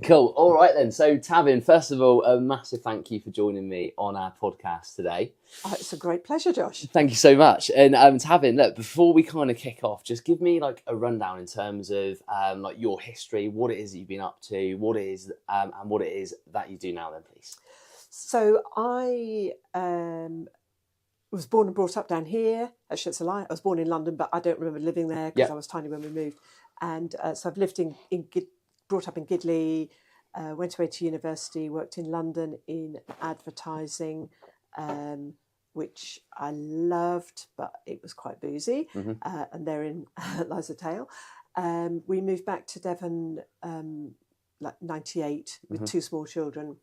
Cool. All right then. So Tabbin, first of all, a massive thank you for joining me on our podcast today. Oh, it's a great pleasure, Josh. Thank you so much. And Tabbin, look, before we kind of kick off, just give me like a rundown in terms of like your history, what it is that you've been up to, what it is, and what it is that you do now. Then, please. So I was born and brought up down here. Actually, it's a lie. I was born in London, but I don't remember living there because I was tiny when we moved. And so I've lived brought up in Gidley, went away to university, worked in London in advertising, which I loved, but it was quite boozy. And therein lies the tale. We moved back to Devon like 98 with two small children.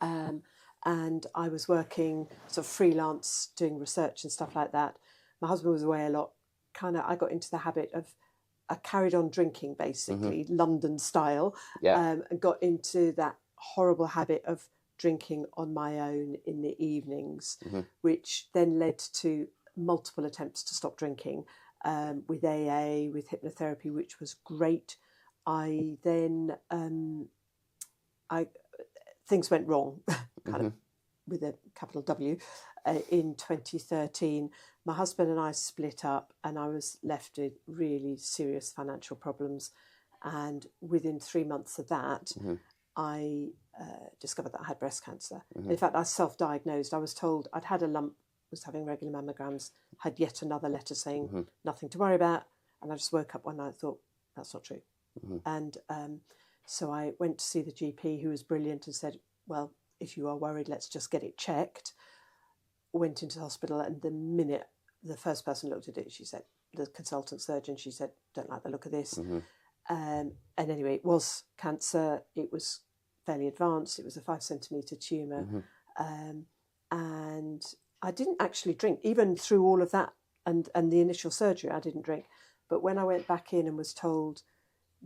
And I was working sort of freelance, doing research and stuff like that. My husband was away a lot. I got into the habit of, I carried on drinking basically, London style, and got into that horrible habit of drinking on my own in the evenings, which then led to multiple attempts to stop drinking with AA, with hypnotherapy, which was great. I then, things went wrong, kind of with a capital W, in 2013. My husband and I split up and I was left with really serious financial problems. And within 3 months of that, I discovered that I had breast cancer. In fact, I self-diagnosed. I was told I'd had a lump, was having regular mammograms, had yet another letter saying nothing to worry about. And I just woke up one night and thought, that's not true. And so I went to see the GP, who was brilliant, and said, well, if you are worried, let's just get it checked. Went into the hospital, and the minute the first person looked at it, she said, the consultant surgeon, she said, don't like the look of this. And anyway, it was cancer. It was fairly advanced. It was a 5 centimetre tumour. And I didn't actually drink, even through all of that and the initial surgery, I didn't drink. But when I went back in and was told,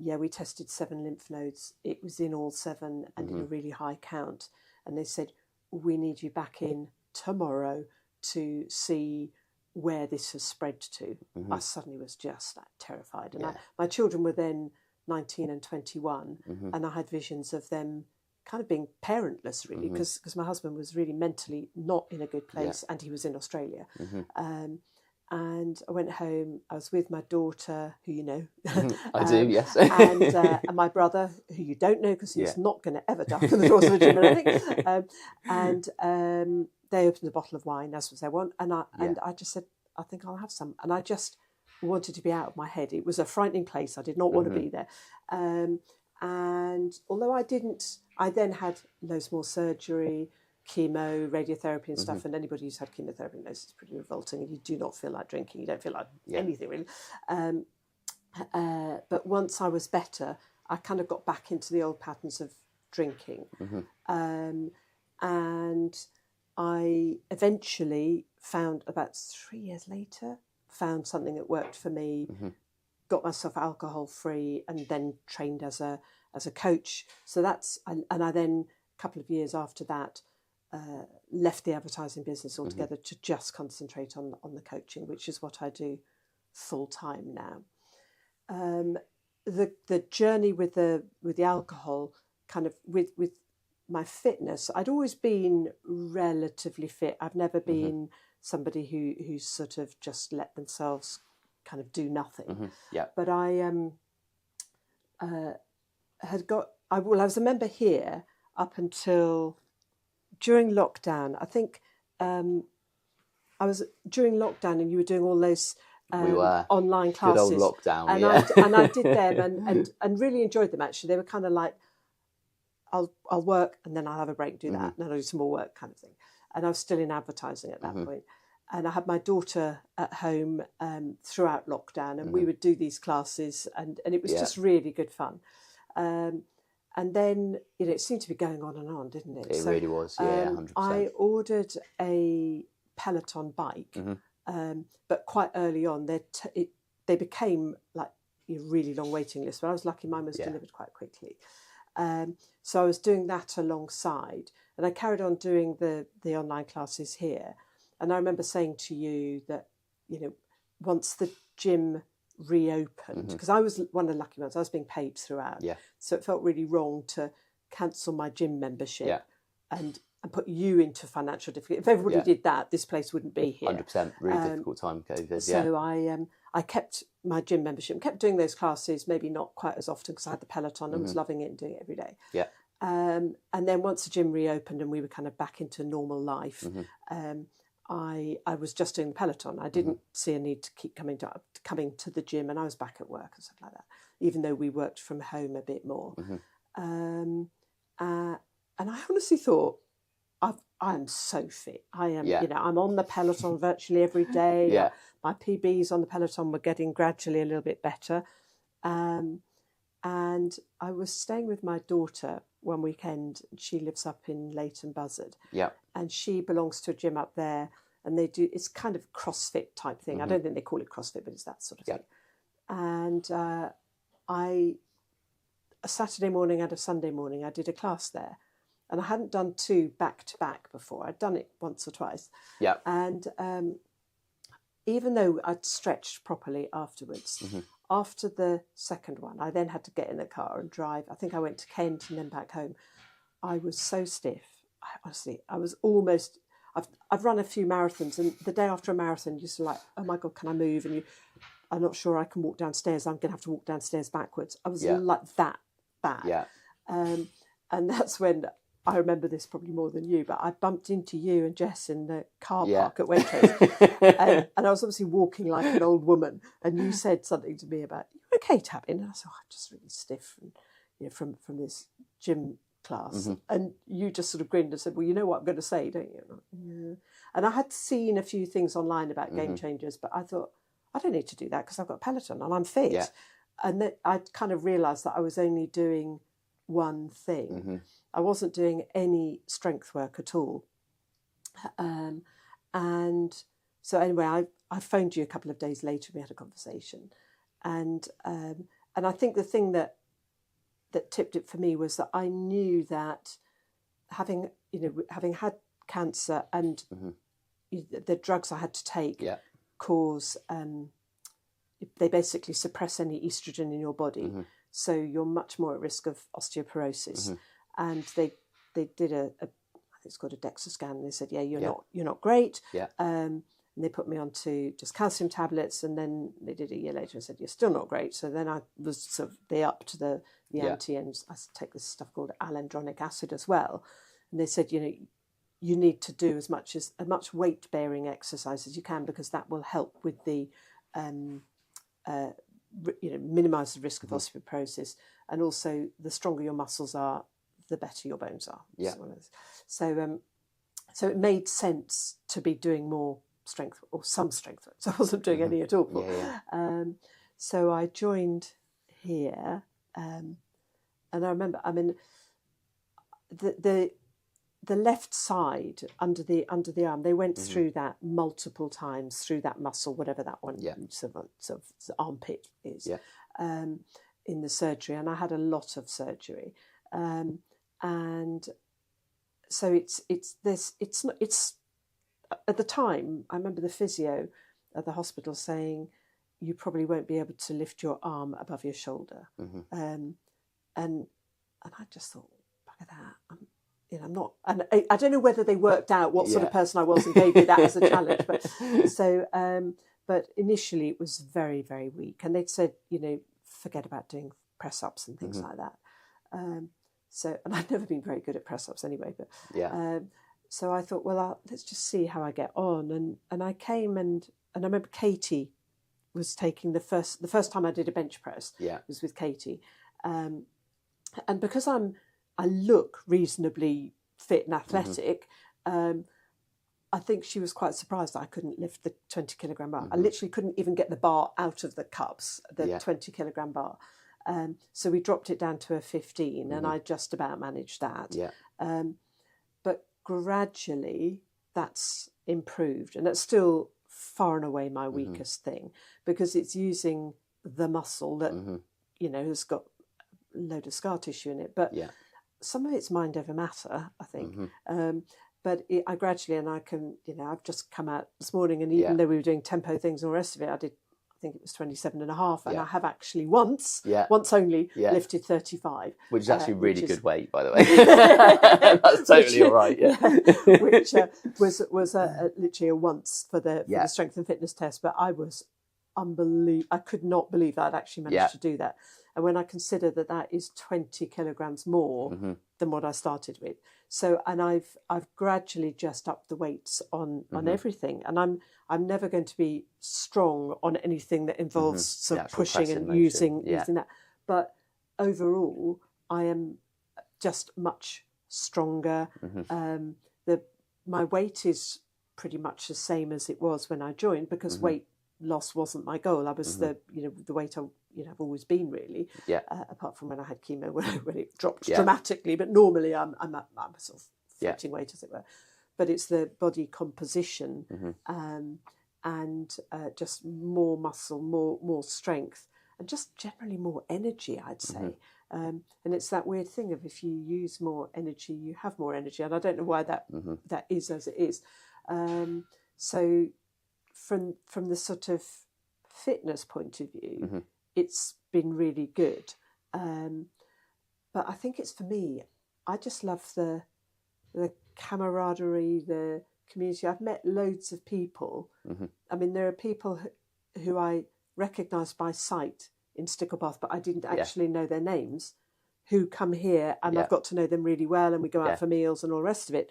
yeah, we tested 7 lymph nodes, it was in all 7 and in a really high count. And they said, we need you back in tomorrow to see where this has spread to. I suddenly was just terrified. And my children were then 19 and 21, and I had visions of them kind of being parentless, really, because my husband was really mentally not in a good place, and he was in Australia. And I went home. I was with my daughter, who you know. I do, yes. and my brother, who you don't know because he's not going to ever duck in the doors of a gym or anything. And they opened a bottle of wine, as was their want. And I just said, I think I'll have some. And I just wanted to be out of my head. It was a frightening place. I did not want to be there. And although I then had loads more surgery, chemo, radiotherapy and stuff, and anybody who's had chemotherapy knows it's pretty revolting, and you do not feel like drinking, you don't feel like anything really. But once I was better, I kind of got back into the old patterns of drinking. And I eventually found, about 3 years later, found something that worked for me, got myself alcohol free, and then trained as a coach. So and I then, a couple of years after that, left the advertising business altogether to just concentrate on the coaching, which is what I do full time now. The journey with the alcohol, kind of with my fitness, I'd always been relatively fit. I've never been somebody who's sort of just let themselves kind of do nothing. But I I was a member here up until during lockdown. I think I was during lockdown, and you were doing all those we were online classes. Good old lockdown, and I did them and really enjoyed them. Actually, they were kind of like, I'll work and then I'll have a break, do that, and then I'll do some more work, kind of thing. And I was still in advertising at that point. And I had my daughter at home throughout lockdown, and we would do these classes, and it was just really good fun. And then, it seemed to be going on, didn't it? It really was, 100%. I ordered a Peloton bike, but quite early on, they became like a really long waiting list. But I was lucky mine was delivered quite quickly. So I was doing that alongside, and I carried on doing the online classes here. And I remember saying to you that, once the gym reopened, because I was one of the lucky ones. I was being paid throughout, so it felt really wrong to cancel my gym membership and put you into financial difficulty. If everybody did that, this place wouldn't be here. 100%, really difficult time, COVID. So I kept my gym membership, kept doing those classes, maybe not quite as often because I had the Peloton and was loving it and doing it every day. And then once the gym reopened and we were kind of back into normal life, I was just doing the Peloton. I didn't see a need to keep coming to the gym, and I was back at work and stuff like that, even though we worked from home a bit more. And I honestly thought, I'm so fit. I am, I'm on the Peloton virtually every day. My PBs on the Peloton were getting gradually a little bit better. And I was staying with my daughter one weekend. She lives up in Leighton Buzzard. And she belongs to a gym up there. And it's kind of CrossFit type thing. I don't think they call it CrossFit, but it's that sort of thing. And a Saturday morning and a Sunday morning, I did a class there. And I hadn't done 2 back to back before. I'd done it once or twice. And even though I'd stretched properly afterwards, after the second one, I then had to get in a car and drive. I think I went to Kent and then back home. I was so stiff. I was almost... I've run a few marathons, and the day after a marathon, you're sort of like, oh my God, can I move? And I'm not sure I can walk downstairs. I'm going to have to walk downstairs backwards. I was like that bad. And that's when... I remember this probably more than you, but I bumped into you and Jess in the car park at Waitrose. and I was obviously walking like an old woman. And you said something to me about, "You okay, Tabbin?" And I said, I'm just really stiff from this gym class. And you just sort of grinned and said, well, you know what I'm going to say, don't you? And I had seen a few things online about game changers, but I thought, I don't need to do that because I've got Peloton and I'm fit. And then I kind of realised that I was only doing one thing. I wasn't doing any strength work at all. And so anyway, I phoned you a couple of days later. We had a conversation. And I think the thing that tipped it for me was that I knew that having had cancer and the drugs I had to take cause, they basically suppress any estrogen in your body. So you're much more at risk of osteoporosis. And they did I think it's called a DEXA scan, and they said, you're not great. And they put me onto just calcium tablets, and then they did a year later and said, you're still not great. So then I was they upped the anti, and I take this stuff called alendronic acid as well. And they said, you need to do as much weight bearing exercise as you can, because that will help with the minimise the risk of osteoporosis, and also the stronger your muscles are, the better your bones are. So it made sense to be doing more strength, or some strength. So I wasn't doing any at all. So I joined here, and I remember, the left side under the arm, they went through that multiple times, through that muscle, whatever that one sort of armpit is, in the surgery, and I had a lot of surgery. And so it's at the time, I remember the physio at the hospital saying, you probably won't be able to lift your arm above your shoulder. And I just thought, back at that, I'm not, and I don't know whether they worked out what sort of person I was and gave me that as a challenge, but initially it was very, very weak, and they'd said, forget about doing press ups and things like that. And I'd never been very good at press-ups anyway, but so I thought, well, let's just see how I get on. And I came and I remember Katie was taking the first time I did a bench press was with Katie, and because I look reasonably fit and athletic, I think she was quite surprised that I couldn't lift the 20 kilogram bar. I literally couldn't even get the bar out of the cups, the 20 kilogram bar. So we dropped it down to a 15, and I just about managed that. But gradually that's improved, and that's still far and away my weakest thing, because it's using the muscle that, has got a load of scar tissue in it. But some of it's mind over matter, I think. But I gradually, and I can, I've just come out this morning, and even though we were doing tempo things and all the rest of it, I did think it was 27 and a half, and Yeah. I have actually once only Yeah. lifted 35. Which is actually really good weight, by the way. way. That's totally all right, yeah. Which was literally a once for the strength and fitness test, but I was I could not believe that I'd actually managed to do that. And when I consider that is 20 kilograms more than what I started with. So, and I've gradually just upped the weights on everything. And I'm never going to be strong on anything that involves sort of pushing and using that. But overall, I am just much stronger. My weight is pretty much the same as it was when I joined, because weight loss wasn't my goal. I was the weight I've always been, really. Apart from when I had chemo, when it dropped dramatically. But normally I'm a sort of floating weight, as it were. But it's the body composition and just more muscle, more strength, and just generally more energy, I'd say. And it's that weird thing of, if you use more energy, you have more energy. And I don't know why that is as it is. So from the sort of fitness point of view, it's been really good. But I think it's, for me, I just love the camaraderie, the community. I've met loads of people. I mean, there are people who I recognise by sight in Sticklebath, but I didn't actually know their names, who come here, and I've got to know them really well, and we go out for meals and all the rest of it.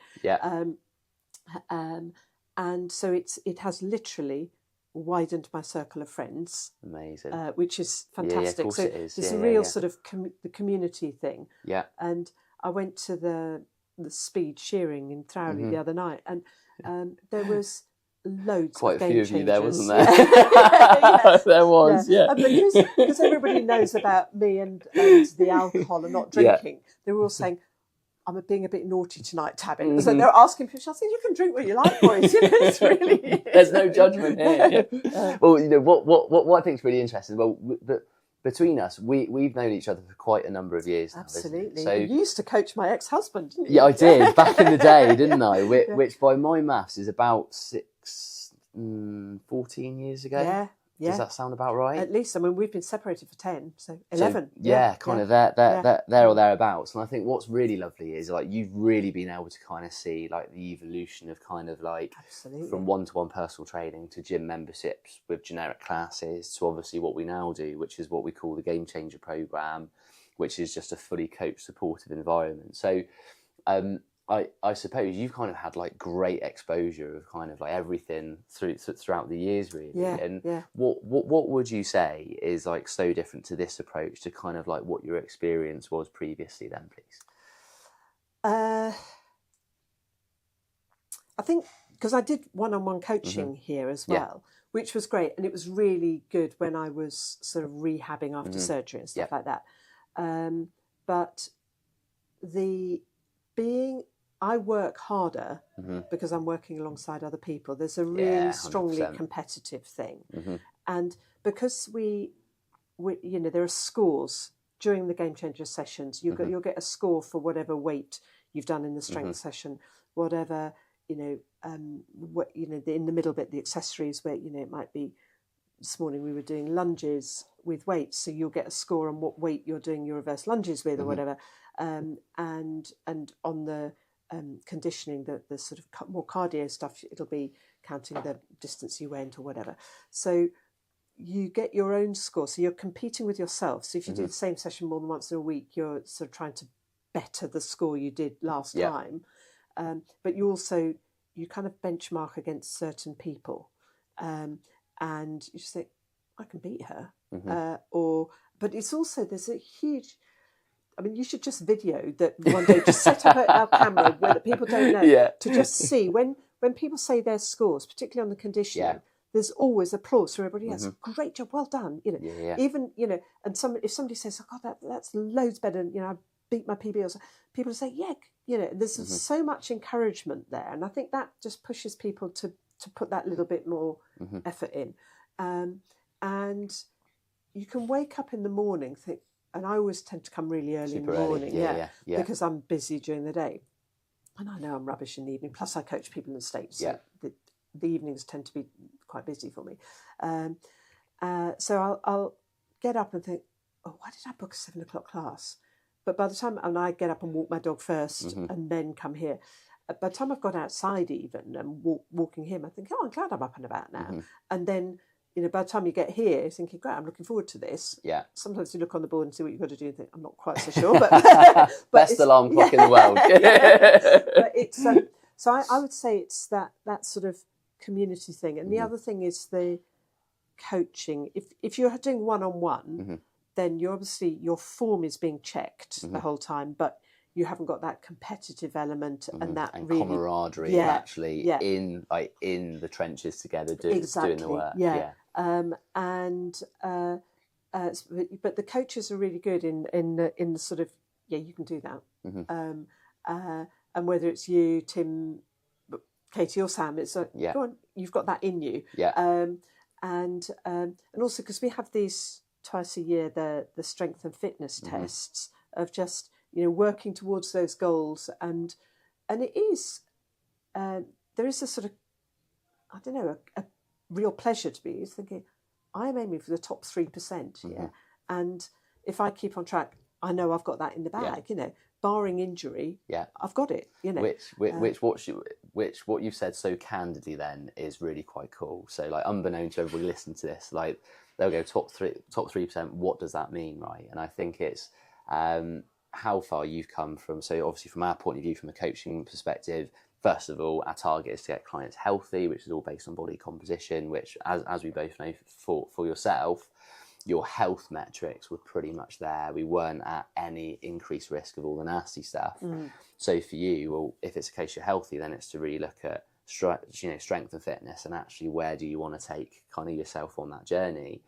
And so it has literally widened my circle of friends. Amazing. Which is fantastic. Of course so it is. There's a real sort of the community thing. And I went to the speed shearing in Throwley the other night, and there was loads quite of game a few of you there, changers. wasn't there? There was, And because everybody knows about me and the alcohol and not drinking, they were all saying, I'm being a bit naughty tonight, Tabbin. So they're asking people, I said, you can drink what you like, boys. It's really... There's no judgment here. Well, what I think is really interesting, between us, we've known each other for quite a number of years now. Absolutely. So, you used to coach my ex-husband, didn't you? Yeah, I did, back in the day, didn't I? Which by my maths is about 14 years ago. Yeah. Does that sound about right? At least. I mean, we've been separated for 10, so 11. Kind of there or thereabouts. And I think what's really lovely is, like, you've really been able to kind of see, like, the evolution of kind of like from one-to-one personal training to gym memberships with generic classes to obviously what we now do, which is what we call the Game Changer program, which is just a fully coach supportive environment. So I suppose you've kind of had like great exposure of kind of like everything throughout the years, really. What would you say is like so different to this approach to kind of like what your experience was previously then, please? I think because I did one-on-one coaching here as well, which was great, and it was really good when I was sort of rehabbing after surgery and stuff like that. But I work harder because I'm working alongside other people. There's a really strongly competitive thing. And because we there are scores during the Game Changer sessions. You'll get a score for whatever weight you've done in the strength session, whatever, in the middle bit, the accessories where, it might be, this morning we were doing lunges with weights. So you'll get a score on what weight you're doing your reverse lunges with or whatever. And on the conditioning, the sort of more cardio stuff, it'll be counting the distance you went or whatever. So you get your own score. So you're competing with yourself. So if you do the same session more than once in a week, you're sort of trying to better the score you did last time. But you kind of benchmark against certain people. And you just think, I can beat her. But it's also, there's a huge... I mean, you should just video that one day, just set up our camera where the people don't know, to just see when people say their scores, particularly on the conditioning, there's always applause from everybody else. Great job, well done. Even, and if somebody says, oh God, that's loads better, I beat my PB, or so, people say, there's so much encouragement there. And I think that just pushes people to put that little bit more effort in. And you can wake up in the morning, think, and I always tend to come really early in the morning, because I'm busy during the day. And I know I'm rubbish in the evening. Plus, I coach people in the States. So the evenings tend to be quite busy for me. So I'll get up and think, oh, why did I book a 7 o'clock class? But by the time, and I get up and walk my dog first and then come here. By the time I've got outside even and walking him, I think, oh, I'm glad I'm up and about now. And then, by the time you get here, you're thinking, great, I'm looking forward to this. Yeah. Sometimes you look on the board and see what you've got to do and think, I'm not quite so sure. But, Best alarm clock in the world. But it's, so I would say it's that sort of community thing. And the other thing is the coaching. If you're doing one-on-one, then you're obviously, your form is being checked the whole time, but you haven't got that competitive element and that really, camaraderie in the trenches together doing the work. But the coaches are really good in the sort of, you can do that. And whether it's you, Tim, Katie or Sam, it's like, go on, you've got that in you. And also because we have these twice a year, the strength and fitness tests of just, working towards those goals. And it is, there is a sort of, I don't know, a real pleasure to be thinking, I am aiming for the top 3%. And if I keep on track, I know I've got that in the bag, barring injury, I've got it, Which what you've said so candidly then is really quite cool. So like, unbeknown to everybody listening to this, like they'll go top 3%. What does that mean, right? And I think it's how far you've come from. So obviously, from our point of view, from a coaching perspective, first of all, our target is to get clients healthy, which is all based on body composition. Which, as we both know, for yourself, your health metrics were pretty much there. We weren't at any increased risk of all the nasty stuff. So for you, well, if it's a case you're healthy, then it's to really look at strength and fitness, and actually where do you want to take kind of yourself on that journey.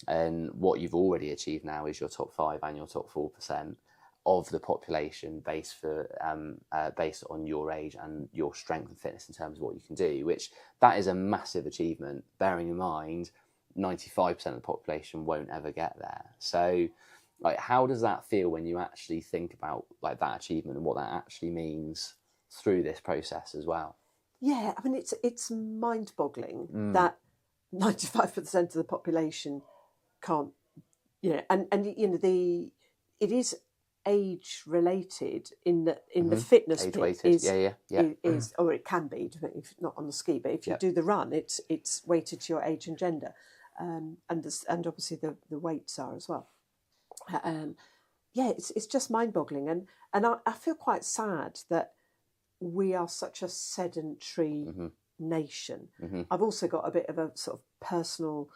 And what you've already achieved now is your top 5 and your top 4% of the population based on your age and your strength and fitness in terms of what you can do, which that is a massive achievement, bearing in mind 95% of the population won't ever get there. So like, how does that feel when you actually think about like that achievement and what that actually means through this process as well? I mean, it's mind-boggling that 95% of the population can't, and it is age related in the fitness age bit weighted. is or it can be, if not on the ski, but if you do the run, it's weighted to your age and gender, and obviously the weights are as well. It's just mind-boggling, and I feel quite sad that we are such a sedentary nation. I've also got a bit of a sort of personal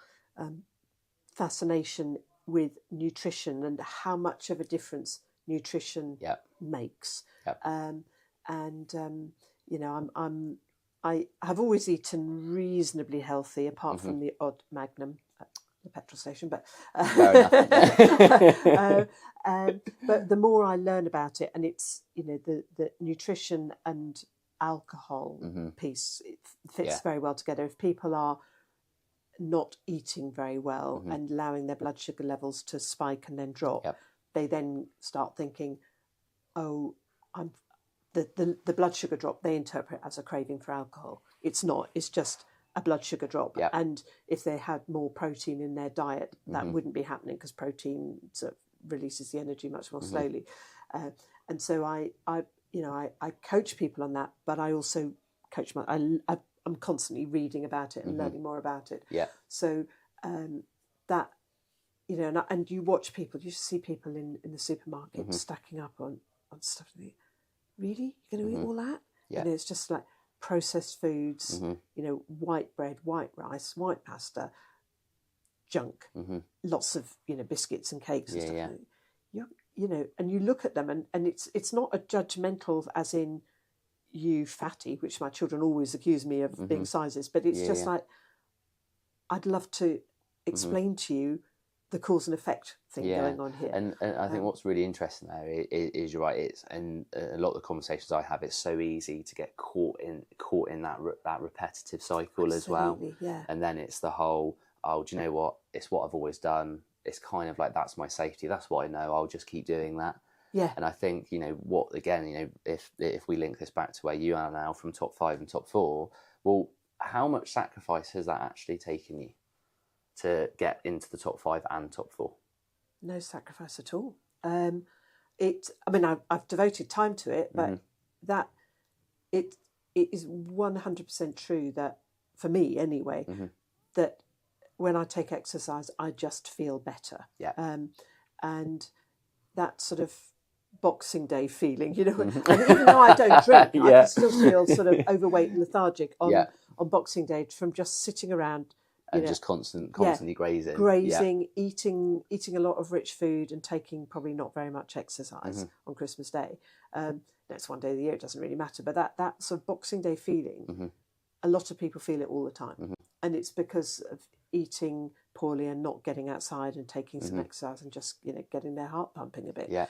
fascination with nutrition and how much of a difference nutrition makes. I have always eaten reasonably healthy, apart from the odd Magnum at the petrol station. But but the more I learn about it, and it's the nutrition and alcohol piece, it fits very well together. If people are not eating very well and allowing their blood sugar levels to spike and then drop, they then start thinking, oh, the blood sugar drop they interpret as a craving for alcohol. It's not, it's just a blood sugar drop. And if they had more protein in their diet, that wouldn't be happening, because protein sort of releases the energy much more slowly. And so I coach people on that, but I also coach I'm constantly reading about it and learning more about it. So that, and you watch people, you see people in the supermarket stacking up on stuff. And really? You're going to eat all that? It's just like processed foods, white bread, white rice, white pasta, junk, lots of, biscuits and cakes and stuff. And you look at them and it's not a judgmental as in, you fatty, which my children always accuse me of being sizes, but it's just like, I'd love to explain to you the cause and effect thing going on here. And I think what's really interesting there is you're right. And a lot of the conversations I have, it's so easy to get caught in that repetitive cycle as well. And then it's the whole, oh, do you know what? It's what I've always done. It's kind of like, that's my safety. That's what I know. I'll just keep doing that. And I think, if we link this back to where you are now from top 5 and top 4, well, how much sacrifice has that actually taken you? to get into the top 5 and top 4? No sacrifice at all. I've devoted time to it, but that it is 100% true that, for me anyway, that when I take exercise, I just feel better. Yeah. And that sort of Boxing Day feeling, and even though I don't drink, I can still feel sort of overweight and lethargic on Boxing Day from just sitting around. And just constantly grazing, eating a lot of rich food, and taking probably not very much exercise on Christmas Day. That's one day of the year; it doesn't really matter. But that sort of Boxing Day feeling, a lot of people feel it all the time, and it's because of eating poorly and not getting outside and taking some exercise and just getting their heart pumping a bit. Yeah.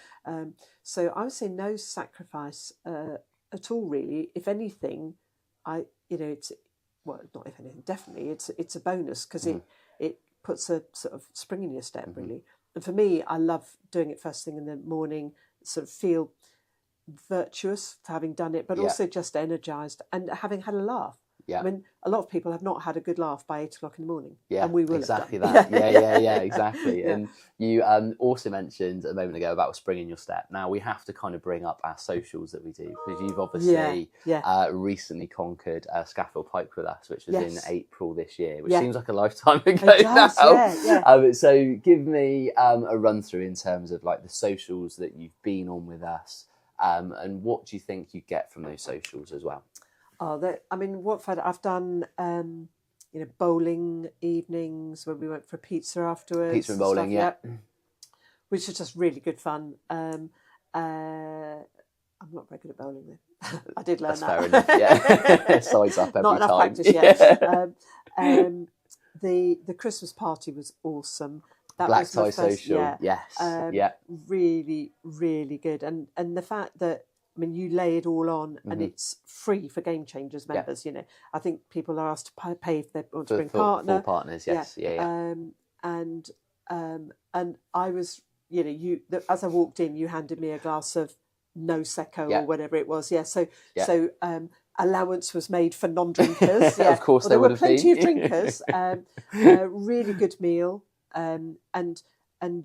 So I would say no sacrifice at all, really. If anything, it's. Well, not if anything, definitely. It's a bonus because it puts a sort of spring in your step, really. And for me, I love doing it first thing in the morning, sort of feel virtuous for having done it, but also just energised and having had a laugh. Yeah. I mean, a lot of people have not had a good laugh by 8 o'clock in the morning. Yeah, and we will exactly have done. that. Yeah, exactly. Yeah. And you also mentioned a moment ago about spring in your step. Now, we have to kind of bring up our socials that we do, because you've obviously recently conquered Scaffold Pike with us, which was in April this year, which seems like a lifetime ago now. So give me a run through in terms of like the socials that you've been on with us, and what do you think you get from those socials as well? Watford, I've done, bowling evenings when we went for pizza afterwards. Pizza and bowling, which was just really good fun. I'm not very good at bowling though. I did learn that. That's fair enough, yeah. Sides up every not enough time. Practice yet. The Christmas party was awesome. That Black was my tie first, social, yes. Really, really good. And the fact that, you lay it all on, and it's free for Game Changers members. I think people are asked to pay if they want to bring partner. Full partners, yes, And I was, as I walked in, you handed me a glass of Prosecco or whatever it was. So allowance was made for non-drinkers. Of course, there would have been plenty of drinkers. Really good meal, and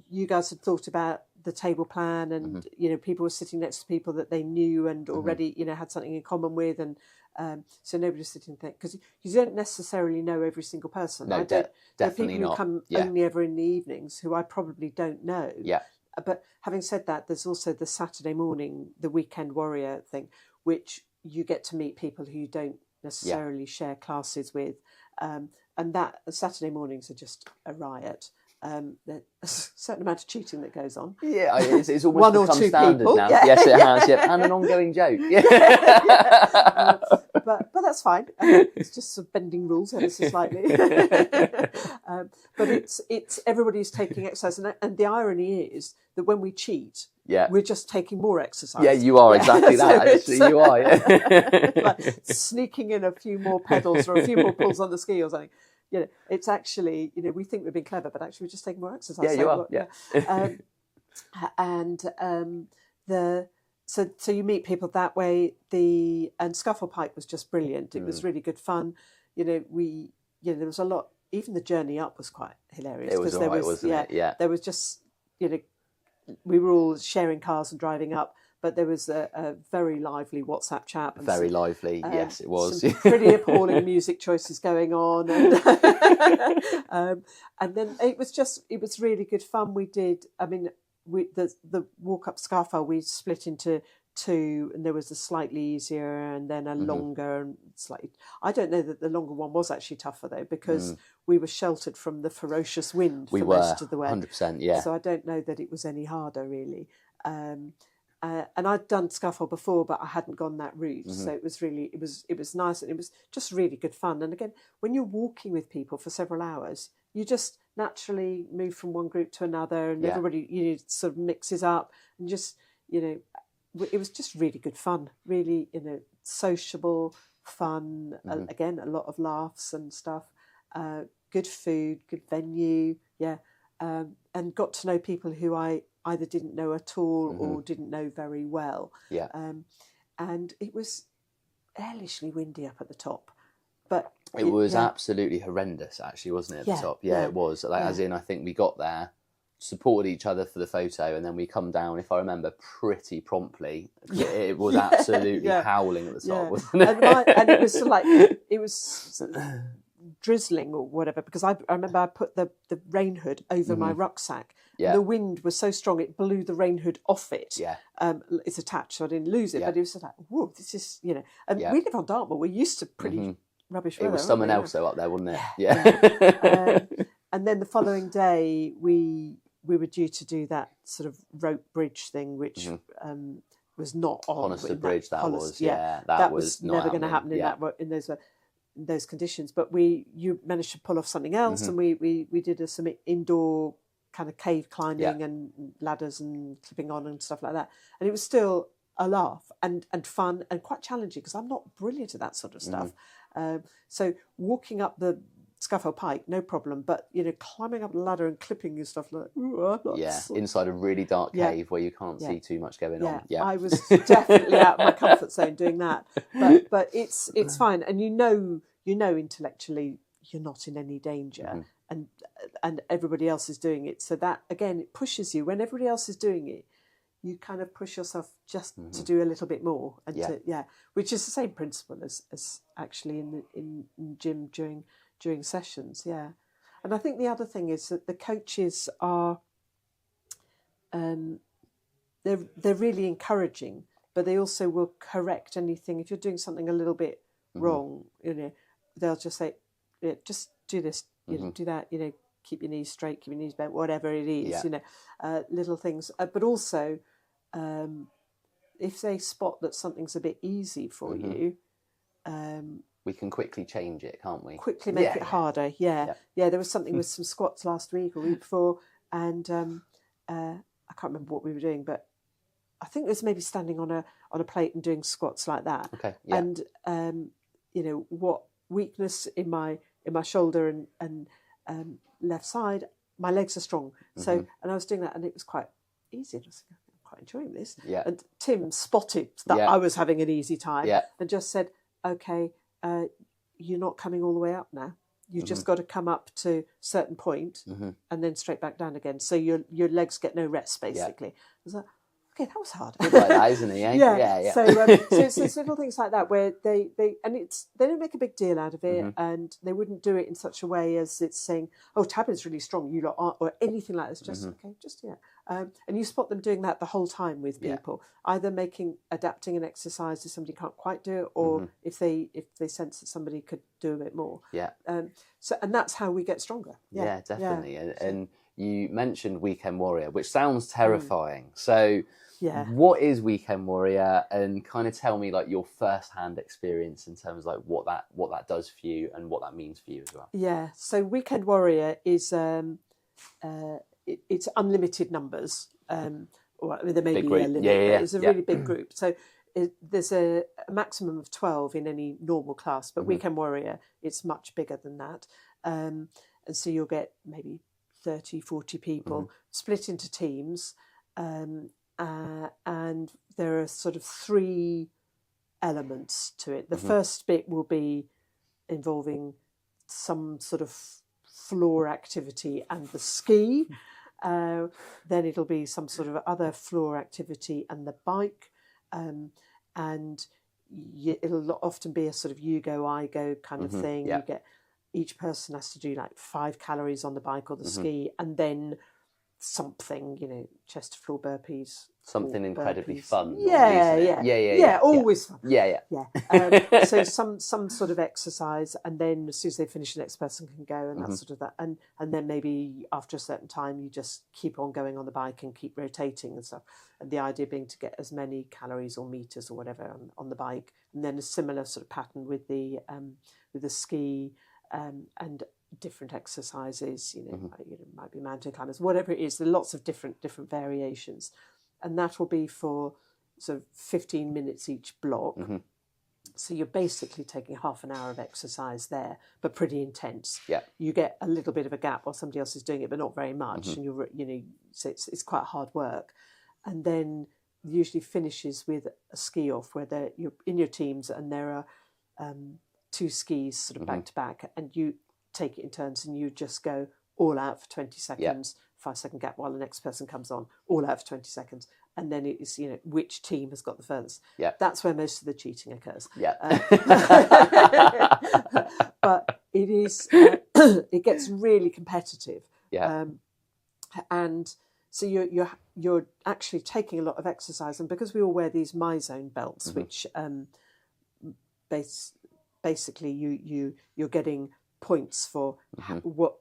you guys had thought about the table plan, and people were sitting next to people that they knew and already had something in common with, and so nobody was sitting there, because you don't necessarily know every single person. No, there are definitely people not. who come only ever in the evenings who I probably don't know. But having said that, there's also the Saturday morning, the weekend warrior thing, which you get to meet people who you don't necessarily share classes with, and that Saturday mornings are just a riot. There's a certain amount of cheating that goes on. Yeah, it's almost one or become two standard people. now. Yes, it has. And an ongoing joke. But that's fine. It's just sort of bending rules ever so slightly. But it's everybody's taking exercise, and the irony is that when we cheat, we're just taking more exercise. Yeah, you are exactly that. Actually, you are. Like sneaking in a few more pedals or a few more pulls on the ski or something. It's actually, we think we're being clever, but actually we're just taking more exercise. Yeah, you are. So you meet people that way. And Scaffold Pike was just brilliant. It was really good fun. There was a lot. Even the journey up was quite hilarious. It was all right, wasn't it? Yeah. There was just, we were all sharing cars and driving up. But there was a very lively WhatsApp chat. Very lively, yes, it was. Some pretty appalling music choices going on, and then it was really good fun. We did. The walk up Scaffold we split into two, and there was a slightly easier and then a longer and slightly. I don't know that the longer one was actually tougher though, because we were sheltered from the ferocious wind for most of the way. 100%, yeah. So I don't know that it was any harder really. And I'd done Scaffold before, but I hadn't gone that route. So it was nice, and it was just really good fun. And again, when you're walking with people for several hours, you just naturally move from one group to another, and everybody sort of mixes up, and just it was just really good fun. Really, sociable, fun. Again, a lot of laughs and stuff. Good food, good venue, and got to know people who I either didn't know at all or didn't know very well. And it was hellishly windy up at the top. But it was absolutely horrendous, actually, wasn't it, at the top? Yeah, it was. Like, as in, I think we got there, supported each other for the photo, and then we come down, if I remember, pretty promptly. It was absolutely howling at the top, wasn't it? And it was sort of like, it was drizzling or whatever, because I remember I put the rain hood over my rucksack. Yeah. The wind was so strong it blew the rain hood off it. Yeah. It's attached, so I didn't lose it. But it was sort of like, whoa, this is, And we live on Dartmoor. We're used to pretty rubbish weather. It was someone else though up there, wasn't it? Yeah. And then the following day, we were due to do that sort of rope bridge thing, which was not on. Honester Bridge, that was never going to happen in those conditions. But you managed to pull off something else, and we did some indoor kind of cave climbing and ladders and clipping on and stuff like that. And it was still a laugh and fun and quite challenging, because I'm not brilliant at that sort of stuff. So walking up the Scaffold Pike, no problem, but climbing up the ladder and clipping and stuff like, inside a really dark cave where you can't see too much going on. Yeah, I was definitely out of my comfort zone doing that, but it's fine, and intellectually you're not in any danger, and everybody else is doing it. So that again, it pushes you when everybody else is doing it. You kind of push yourself just to do a little bit more, and which is the same principle as actually in gym during sessions, And I think the other thing is that the coaches are, they're really encouraging, but they also will correct anything. If you're doing something a little bit wrong, they'll just say, just do this, do that, keep your knees straight, keep your knees bent, whatever it is, little things. But also, if they spot that something's a bit easy for you, we can quickly change it, can't we? Quickly make it harder, Yeah, there was something with some squats last week or week before, and I can't remember what we were doing, but I think it was maybe standing on a plate and doing squats like that. Okay. Yeah. And what weakness in my shoulder and left side, my legs are strong. So and I was doing that, and it was quite easy. And I was thinking, I'm quite enjoying this. Yeah. And Tim spotted that I was having an easy time and just said, okay, you're not coming all the way up now. You've just got to come up to a certain point and then straight back down again. So your legs get no rest, basically. I was like, okay, that was hard. Like that, isn't it? Yeah. So it's little things like that where they don't make a big deal out of it, and they wouldn't do it in such a way as it's saying, oh, Tabbin's really strong, you lot aren't, or anything like that. It's just and you spot them doing that the whole time with people, either adapting an exercise if somebody can't quite do it, or if they sense that somebody could do a bit more. And that's how we get stronger. Yeah, definitely. And you mentioned Weekend Warrior, which sounds terrifying. So what is Weekend Warrior, and kind of tell me like your first-hand experience in terms of like what that does for you and what that means for you as well. Yeah, so Weekend Warrior is it's unlimited numbers. Or there may be a limit, but it's a really big group. So there's a maximum of 12 in any normal class, but Weekend Warrior, it's much bigger than that. And so you'll get maybe 30, 40 people split into teams. And there are sort of 3 elements to it. The first bit will be involving some sort of floor activity and the ski. Then it'll be some sort of other floor activity and the bike. And it'll often be a sort of you go, I go kind of thing. You get each person has to do like 5 calories on the bike or the ski, and then something, chest to floor burpees. Something incredibly fun. Always fun. Yeah. So some sort of exercise, and then as soon as they finish, the next person can go, and that sort of that. And then maybe after a certain time, you just keep on going on the bike and keep rotating and stuff. And the idea being to get as many calories or meters or whatever on the bike, and then a similar sort of pattern with the ski. And different exercises, might be mountain climbers, whatever it is. There are lots of different variations, and that will be for sort of 15 minutes each block. So you're basically taking half an hour of exercise there, but pretty intense. Yeah, you get a little bit of a gap while somebody else is doing it, but not very much, and so it's quite hard work. And then usually finishes with a ski off where you're in your teams, and there are 2 skis sort of back to back, and you take it in turns, and you just go all out for 20 seconds, 5-second gap while the next person comes on, all out for 20 seconds. And then it is, which team has got the furthest. Yeah. That's where most of the cheating occurs. Yeah. But it is, it gets really competitive. Yeah. And so you're actually taking a lot of exercise. And because we all wear these MyZone belts, which basically you're getting points for what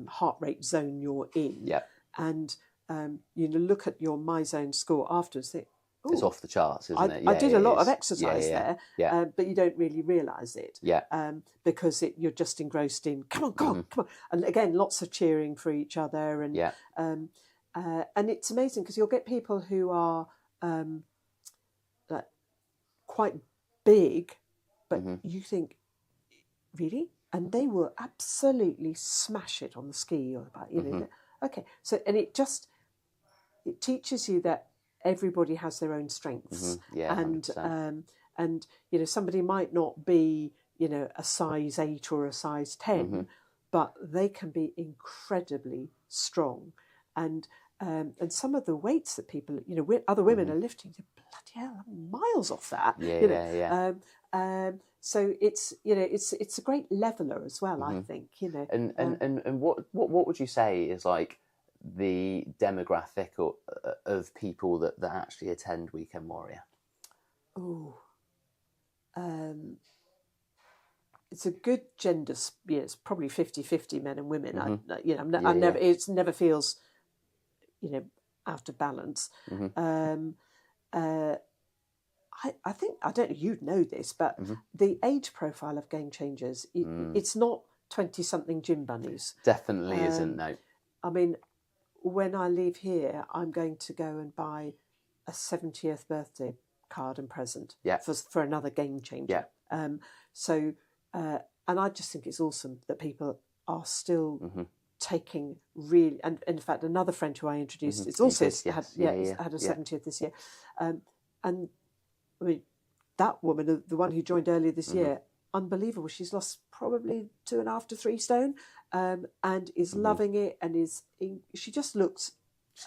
heart rate zone you're in. Yeah. And look at your MyZone score afterwards. Think, it's off the charts, isn't it? I did a lot of exercise there, yeah. But you don't really realise it. Yeah. Because you're just engrossed in come on, and again, lots of cheering for each other, and and it's amazing because you'll get people who are like quite big, but you think, really, and they will absolutely smash it on the ski or the bike. Okay, so and it teaches you that everybody has their own strengths, and somebody might not be a size 8 or a size 10, but they can be incredibly strong, and some of the weights that people other women are lifting, bloody hell, I'm miles off that. So it's a great leveler as well, I think. And what would you say is like the demographic of people that actually attend Weekend Warrior? It's a good gender. It's probably 50-50 men and women. It never feels out of balance. I think, I don't know, you'd know this, but the age profile of Game Changers, it's not 20-something gym bunnies. Definitely isn't, no. I mean, when I leave here, I'm going to go and buy a 70th birthday card and present for another Game Changer. And I just think it's awesome that people are still taking really, and in fact, another friend who I introduced, it's also had a 70th this year, and I mean, that woman, the one who joined earlier this year, unbelievable. She's lost probably 2.5 to 3 stone, and is loving it, and she just looks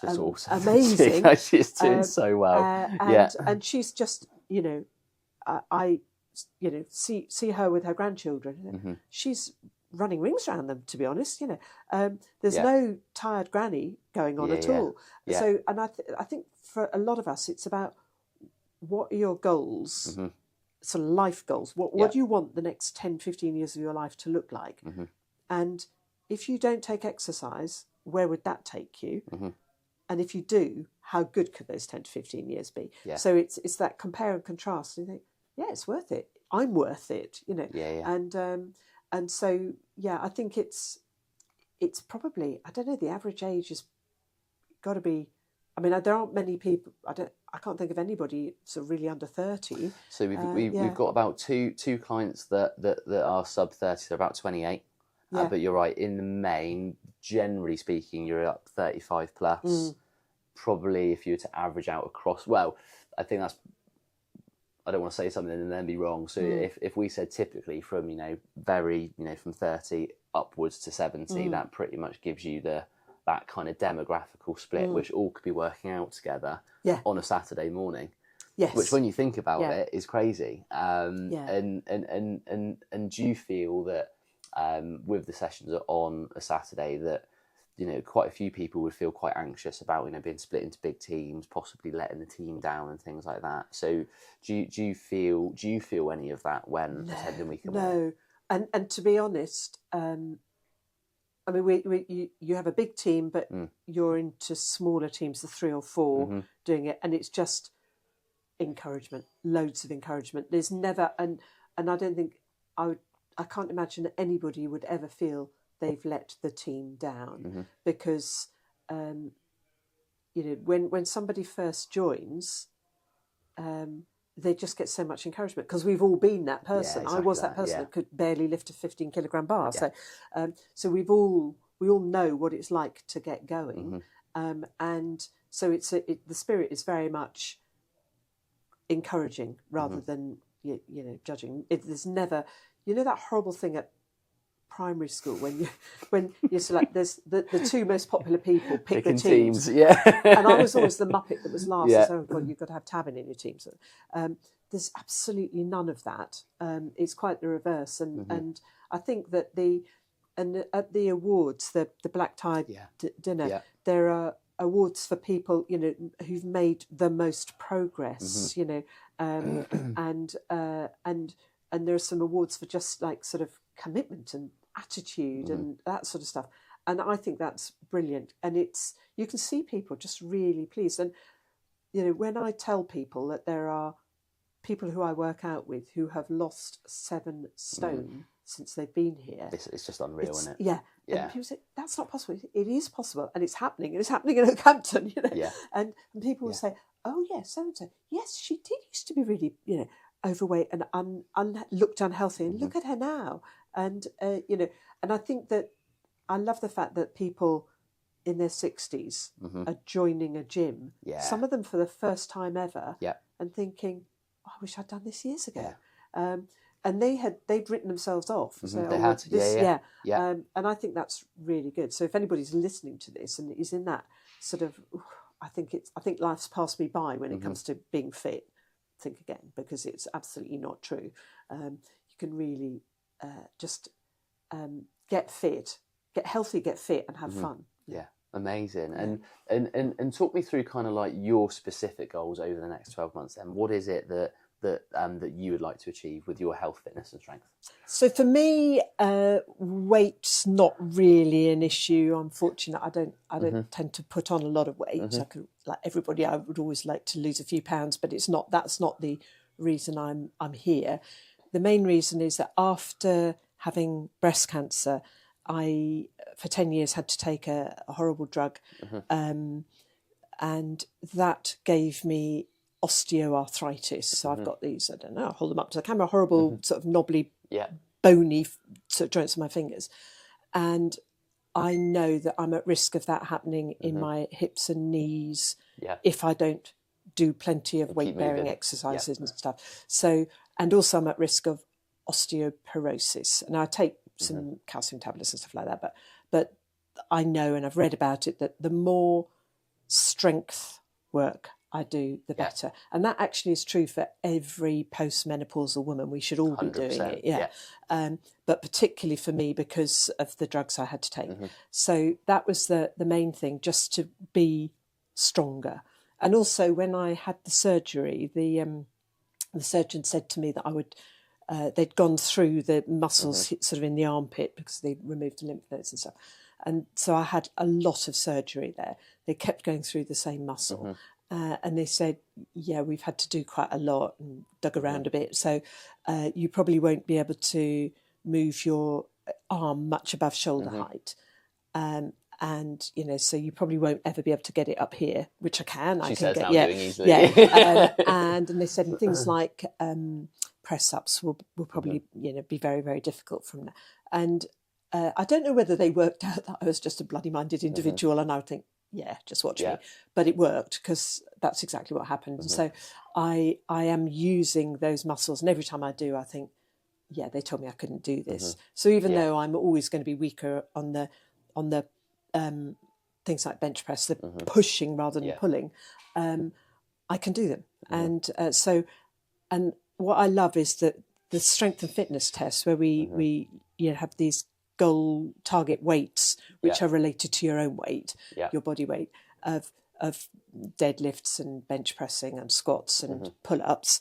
awesome. Amazing. She's doing so well. And she's just, I see her with her grandchildren. She's running rings around them, to be honest. There's no tired granny going on at all. So, and I think for a lot of us, it's about, what are your goals, sort of life goals? What do you want the next 10, 15 years of your life to look like? And if you don't take exercise, where would that take you? And if you do, how good could those 10 to 15 years be? So it's that compare and contrast. And you think, it's worth it. I'm worth it, And so, I think it's probably, I don't know, the average age has got to be, I mean, there aren't many people, I can't think of anybody sort of really under 30. So we've got about two clients that are sub 30, they're about 28. But you're right, in the main, generally speaking, you're up 35 plus. Probably if you were to average out across, well, I think that's, I don't want to say something and then be wrong. So if we said typically from, from 30 upwards to 70, that pretty much gives you that kind of demographical split, which all could be working out together on a Saturday morning. Yes. Which, when you think about it, is crazy. And do you feel that with the sessions on a Saturday that quite a few people would feel quite anxious about being split into big teams, possibly letting the team down and things like that? So do you feel any of that when attending Weekend Warrior? No, and to be honest, I mean, you have a big team, but you're into smaller teams, the 3 or 4 doing it, and it's just encouragement, loads of encouragement. There's never, and I don't think I can't imagine that anybody would ever feel they've let the team down, because when somebody first joins, they just get so much encouragement, because we've all been that person. I was that person that could barely lift a 15-kilogram bar. So we all know what it's like to get going, and so the spirit is very much encouraging rather than judging. There's never you know that horrible thing at primary school when you're so like there's the two most popular people pick the teams. Yeah. And I was always the Muppet that was last. Yeah. So, well, you've got to have Tabbin in your team. So, there's absolutely none of that. It's quite the reverse. And I think that at the awards, the black tie dinner, there are awards for people, you know, who've made the most progress, you know, and there are some awards for just like sort of commitment and attitude and that sort of stuff. And I think that's brilliant. And you can see people just really pleased. And, you know, when I tell people that there are people who I work out with who have lost 7 stone since they've been here. It's just unreal, isn't it? Yeah. And people say, that's not possible. It is possible. And it's happening. And it's happening in Oakhampton, you know. Yeah. And people will say, oh, yes, so-and-so. Yes, she did used to be really, you know, overweight and looked unhealthy. And look at her now. And, you know, and I think that I love the fact that people in their 60s are joining a gym. Yeah. Some of them for the first time ever. Yeah. And thinking, oh, I wish I'd done this years ago. Yeah. And they'd written themselves off. So, they had. And I think that's really good. So if anybody's listening to this and is in that sort of, I think life's passed me by when it comes to being fit. Think again, because it's absolutely not true. You can really just get fit, get healthy, get fit, and have fun. Yeah, amazing. Yeah. And talk me through kind of like your specific goals over the next 12 months. Then, what is it that you would like to achieve with your health, fitness, and strength? So for me, weight's not really an issue. I'm fortunate. I don't tend to put on a lot of weight. I could, like everybody, I would always like to lose a few pounds, but that's not the reason I'm here. The main reason is that after having breast cancer, I for 10 years had to take a horrible drug, and that gave me osteoarthritis. So I've got these, I don't know, I'll hold them up to the camera, horrible sort of knobbly, bony sort of joints in my fingers. And I know that I'm at risk of that happening in my hips and knees if I don't do plenty of weight-bearing exercises and stuff. So, and also I'm at risk of osteoporosis. And I take some calcium tablets and stuff like that, but I know, and I've read about it, that the more strength work I do, the better. And that actually is true for every postmenopausal woman. We should all be doing it. But particularly for me because of the drugs I had to take. So that was the main thing, just to be stronger. And also when I had the surgery, the surgeon said to me that I would, they'd gone through the muscles sort of in the armpit because they removed the lymph nodes and stuff. And so I had a lot of surgery there. They kept going through the same muscle. And they said, we've had to do quite a lot and dug around a bit. So you probably won't be able to move your arm much above shoulder height. And, you know, so you probably won't ever be able to get it up here, which I can. She I says can now doing easily. And they said things like press-ups will probably, you know, be very, very difficult from that. And I don't know whether they worked out that I was just a bloody-minded individual and I would think, just watch me. But it worked because that's exactly what happened. So I am using those muscles. And every time I do, I think, they told me I couldn't do this. So even though I'm always going to be weaker on the things like bench press, the pushing rather than pulling, I can do them. And and what I love is that the strength and fitness tests where we have these goal target weights which are related to your own weight, your body weight of deadlifts and bench pressing and squats and pull-ups,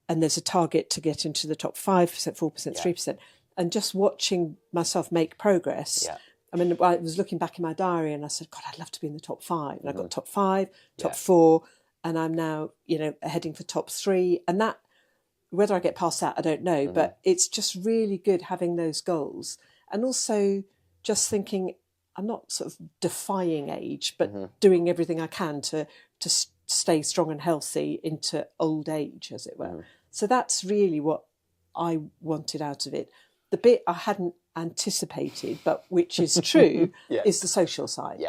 and there's a target to get into the top 5%, 4%, 3%, and just watching myself make progress. I mean, I was looking back in my diary and I said, God, I'd love to be in the top 5. And I got top 5, top 4, and I'm now, you know, heading for top 3. And that, whether I get past that, I don't know, but it's just really good having those goals. And also just thinking, I'm not sort of defying age, but doing everything I can to stay strong and healthy into old age, as it were. So that's really what I wanted out of it. The bit I hadn't anticipated, but which is true, is the social side.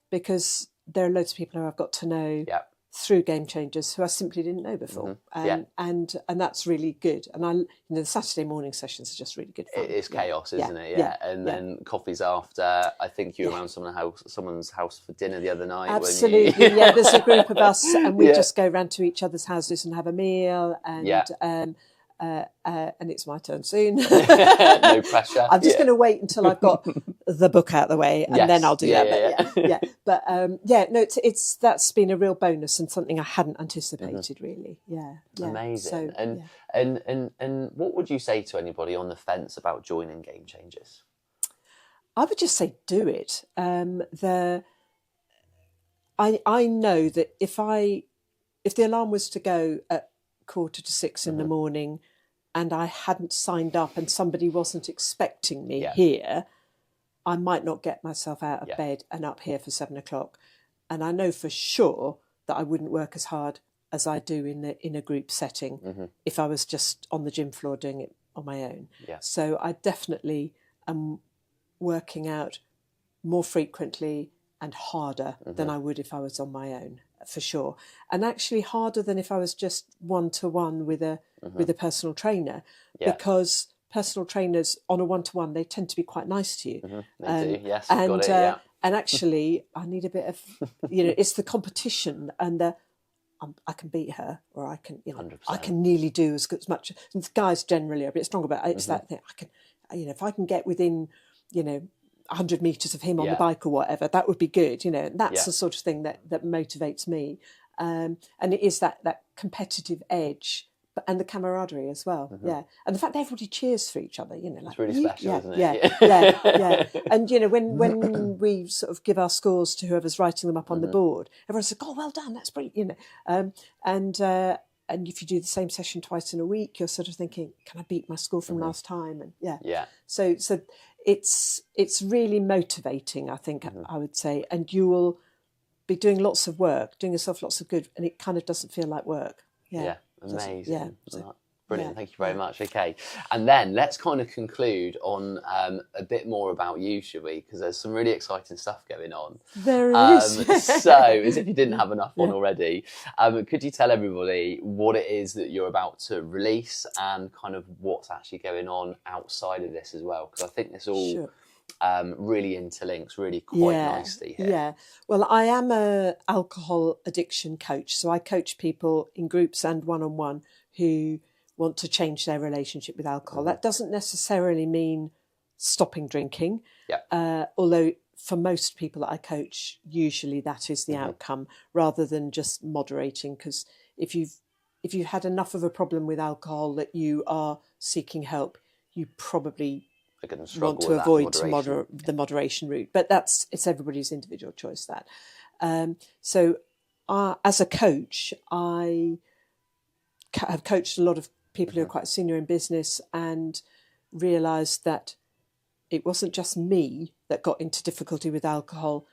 Because there are loads of people who I've got to know through Game Changers who I simply didn't know before. And that's really good. And the Saturday morning sessions are just really good fun. It's chaos, isn't it? Yeah. And then coffees after. I think you were around someone's house for dinner the other night. Absolutely. Yeah, there's a group of us and we just go round to each other's houses and have a meal and it's my turn soon. No pressure. I'm just going to wait until I've got the book out of the way, and then I'll do that. But that's been a real bonus and something I hadn't anticipated really. Amazing. So, and what would you say to anybody on the fence about joining Game Changers? I would just say do it. I know that if the alarm was to go at 5:45 in the morning and I hadn't signed up and somebody wasn't expecting me here, I might not get myself out of bed and up here for 7:00. And I know for sure that I wouldn't work as hard as I do in a group setting if I was just on the gym floor doing it on my own. So I definitely am working out more frequently and harder than I would if I was on my own, for sure. And actually harder than if I was just one-to-one with a personal trainer, because personal trainers on a one-to-one, they tend to be quite nice to you. They do, yes, got it, and actually I need a bit of, it's the competition and I can beat her, or I can, I can nearly do as much. And guys generally are a bit stronger, but it's that thing. I can, if I can get within, 100 metres of him on the bike or whatever, that would be good. That's the sort of thing that motivates me. And it is that competitive edge, and the camaraderie as well. And the fact that everybody cheers for each other, it's really special, isn't it? Yeah. And when we sort of give our scores to whoever's writing them up on the board, everyone says, "Oh, well done, that's brilliant." And if you do the same session twice in a week, you're sort of thinking, "Can I beat my score from last time?" And So it's really motivating, I think, I would say, and you will be doing lots of work, doing yourself lots of good, and it kind of doesn't feel like work. Amazing. Brilliant. Thank you very much. Okay, and then let's kind of conclude on a bit more about you, shall we? Because there's some really exciting stuff going on. There is. So, as if you didn't have enough on already, could you tell everybody what it is that you're about to release and kind of what's actually going on outside of this as well? Because I think this all really interlinks really quite nicely here. Yeah. Well, I am a alcohol addiction coach, so I coach people in groups and one-on-one who want to change their relationship with alcohol. That doesn't necessarily mean stopping drinking, although for most people that I coach, usually that is the outcome, rather than just moderating. Because if you've had enough of a problem with alcohol that you are seeking help, you probably want to avoid the moderation route. But it's everybody's individual choice, that. So as a coach, I have coached a lot of people who are quite senior in business and realised that it wasn't just me that got into difficulty with alcohol,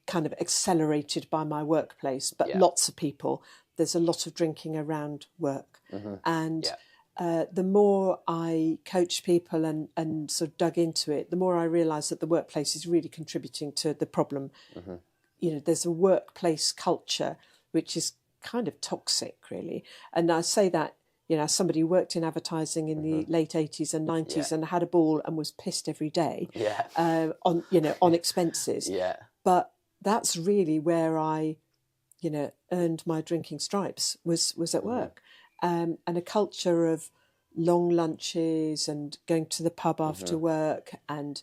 kind of accelerated by my workplace, but lots of people. There's a lot of drinking around work. And the more I coached people and sort of dug into it, the more I realised that the workplace is really contributing to the problem. There's a workplace culture which is kind of toxic, really. And I say that, somebody who worked in advertising in the late 80s and 90s and had a ball and was pissed every day on expenses. But that's really where I, earned my drinking stripes, was at work. And a culture of long lunches and going to the pub after work and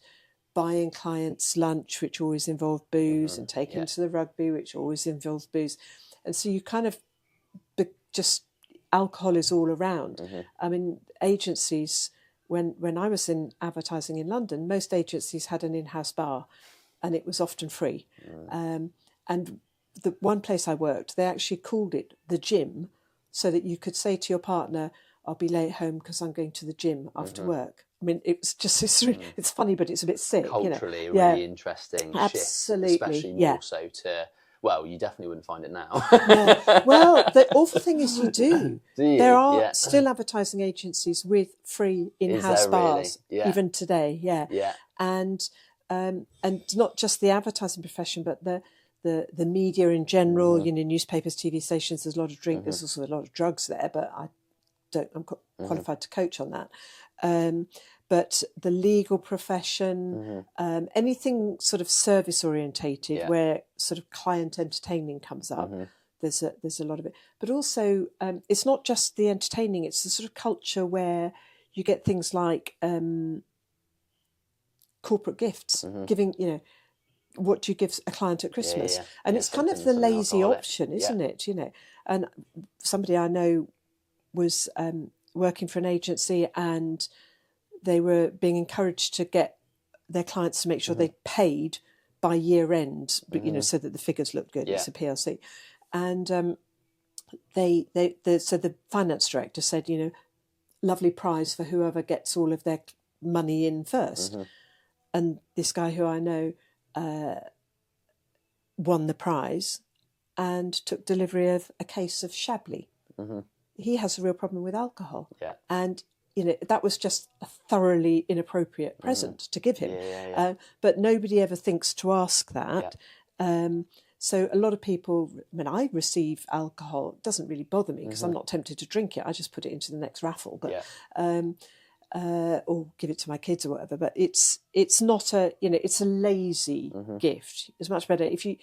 buying clients lunch, which always involved booze, and taking them to the rugby, which always involves booze. And so you kind of just, alcohol is all around. I mean, agencies, when I was in advertising in London, most agencies had an in-house bar and it was often free. And the one place I worked, they actually called it the gym, so that you could say to your partner, "I'll be late home because I'm going to the gym after work." I mean, it was just, it's funny, but it's a bit sick. Culturally, really interesting Absolutely. shift, especially more so to, well, you definitely wouldn't find it now. Well, the awful thing is you do. You? There are still advertising agencies with free in-house bars, really? even today, And not just the advertising profession, but the media in general, newspapers, TV stations, there's a lot of drink, there's also a lot of drugs there, but I'm qualified to coach on that. But the legal profession, anything sort of service orientated where sort of client entertaining comes up, there's a lot of it. But also, it's not just the entertaining; it's the sort of culture where you get things like corporate gifts, giving, what do you give a client at Christmas? And it's kind of the lazy option, isn't it? And somebody I know was working for an agency, and they were being encouraged to get their clients to make sure they paid by year end, but so that the figures looked good. It's a PLC, and so the finance director said, lovely prize for whoever gets all of their money in first. And this guy who I know won the prize and took delivery of a case of Chablis. He has a real problem with alcohol. And, that was just a thoroughly inappropriate present to give him. But nobody ever thinks to ask that. So a lot of people, I receive alcohol. It doesn't really bother me because I'm not tempted to drink it. I just put it into the next raffle. But or give it to my kids or whatever. But it's not it's a lazy gift. It's much better if you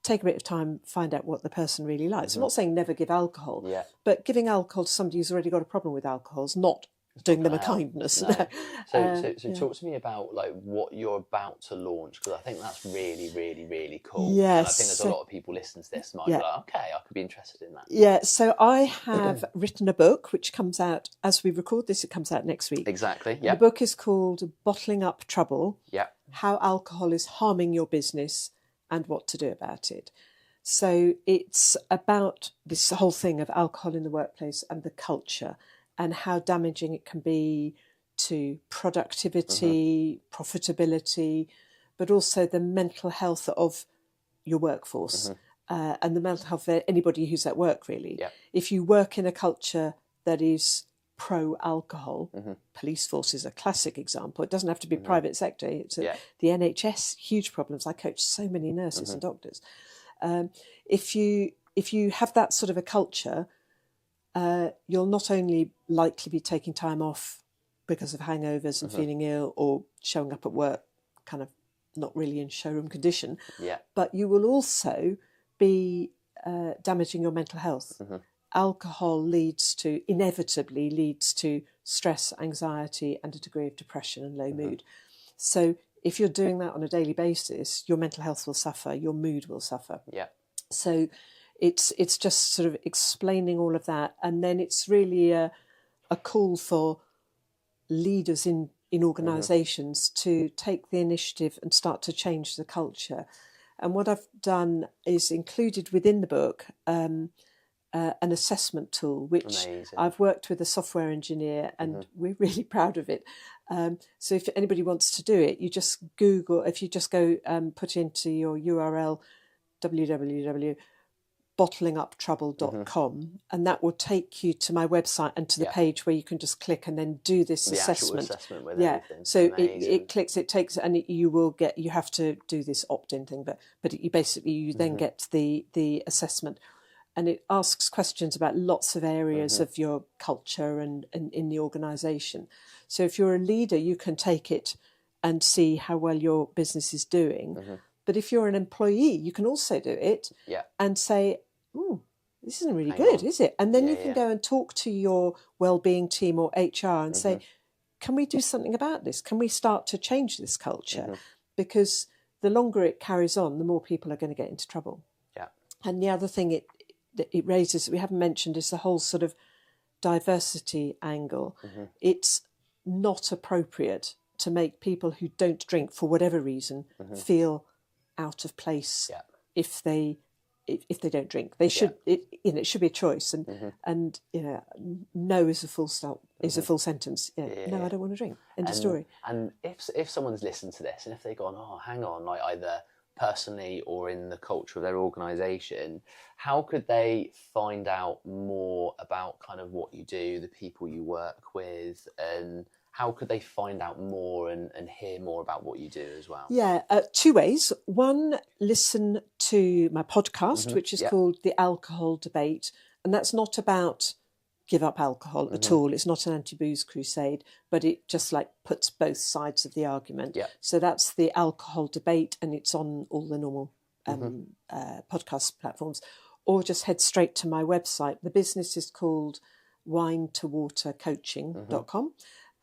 take a bit of time, find out what the person really likes. I'm not saying never give alcohol, but giving alcohol to somebody who's already got a problem with alcohol is not doing them a kindness. No. So talk to me about like what you're about to launch, because I think that's really, really, really cool. Yes. And I think there's a lot of people listening to this might be like, okay, I could be interested in that. Yeah, so I have written a book which comes out, as we record this, it comes out next week. Exactly, yeah. The book is called Bottling Up Trouble, How Alcohol is Harming Your Business and What to Do About It. So it's about this whole thing of alcohol in the workplace and the culture, and how damaging it can be to productivity, profitability, but also the mental health of your workforce and the mental health of anybody who's at work, really. If you work in a culture that is pro-alcohol, police force is a classic example. It doesn't have to be private sector. It's the NHS, huge problems. I coach so many nurses and doctors. If you have that sort of a culture, you'll not only likely be taking time off because of hangovers and feeling ill, or showing up at work kind of not really in showroom condition, but you will also be damaging your mental health. Alcohol inevitably leads to stress, anxiety, and a degree of depression and low mood. So if you're doing that on a daily basis, your mental health will suffer, your mood will suffer. So it's just sort of explaining all of that, and then it's really a call for leaders in organisations to take the initiative and start to change the culture. And what I've done is included within the book an assessment tool, which I've worked with a software engineer, and we're really proud of it. So if anybody wants to do it, you just Google, if you just go put into your URL www.bottlinguptrouble.com, and that will take you to my website and to the page where you can just click and then do this assessment. Assessment with everything. So it clicks, it takes, and you have to do this opt-in thing, but you basically then get the assessment, and it asks questions about lots of areas of your culture and in the organisation. So if you're a leader, you can take it and see how well your business is doing. But if you're an employee, you can also do it and say, "Oh, this isn't really good, is it?" And then you can go and talk to your well-being team or HR and say, "Can we do something about this? Can we start to change this culture?" Because the longer it carries on, the more people are going to get into trouble. And the other thing it raises that we haven't mentioned is the whole sort of diversity angle. It's not appropriate to make people who don't drink for whatever reason feel out of place if they don't drink. They should it should be a choice, and no is a full stop, is a full sentence. No, I don't want to drink. End of story. And if someone's listened to this and if they've gone, oh, hang on, like either personally or in the culture of their organisation, how could they find out more about kind of what you do, the people you work with, and how could they find out more and hear more about what you do as well? Yeah, 2 ways. One, listen to my podcast, which is called The Alcohol Debate. And that's not about give up alcohol at all. It's not an anti-booze crusade, but it just like puts both sides of the argument. Yeah. So that's The Alcohol Debate, and it's on all the normal podcast platforms. Or just head straight to my website. The business is called winetowatercoaching.com.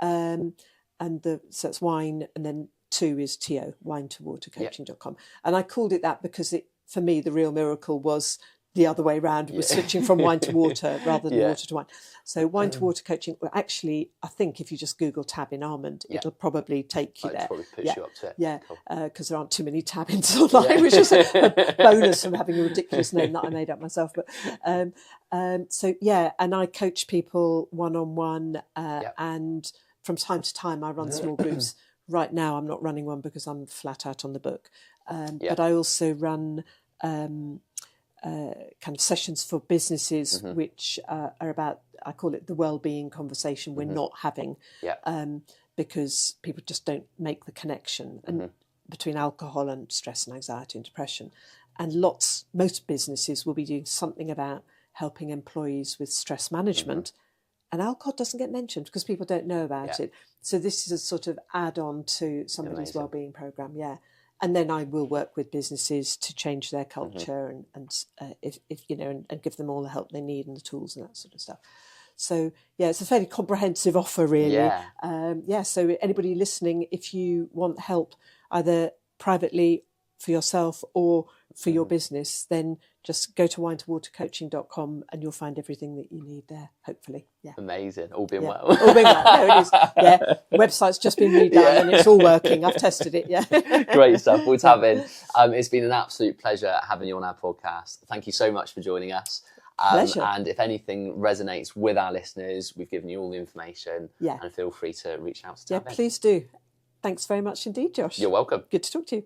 So it's wine, and then 2 is TO, winetowatercoaching.com. And I called it that because for me, the real miracle was the other way around, was switching from wine to water rather than water to wine. So wine to water coaching, well, actually, I think if you just Google Tabbin Almond, it'll probably take you there. Probably push you up to it. Yeah, because there aren't too many Tabbins online, which is a bonus from having a ridiculous name that I made up myself. But so, yeah, and I coach people one-on-one, and from time to time I run small groups. Right now I'm not running one because I'm flat out on the book. But I also run kind of sessions for businesses, which are about, I call it the well-being conversation we're not having, because people just don't make the connection between alcohol and stress and anxiety and depression. And most businesses will be doing something about helping employees with stress management, and alcohol doesn't get mentioned because people don't know about it. So this is a sort of add-on to somebody's well-being program, And then I will work with businesses to change their culture and if you know, and give them all the help they need and the tools and that sort of stuff. So it's a fairly comprehensive offer, really. So anybody listening, if you want help either privately for yourself or for your business, then just go to winetowatercoaching.com and you'll find everything that you need there, hopefully. Amazing. All being well. All being well. No, it is. The website's just been redone and it's all working. I've tested it. Great stuff. Well, Tabbin, it's been an absolute pleasure having you on our podcast. Thank you so much for joining us. Pleasure. And if anything resonates with our listeners, we've given you all the information. And feel free to reach out to Tabbin. Please do. Thanks very much indeed, Josh. You're welcome. Good to talk to you.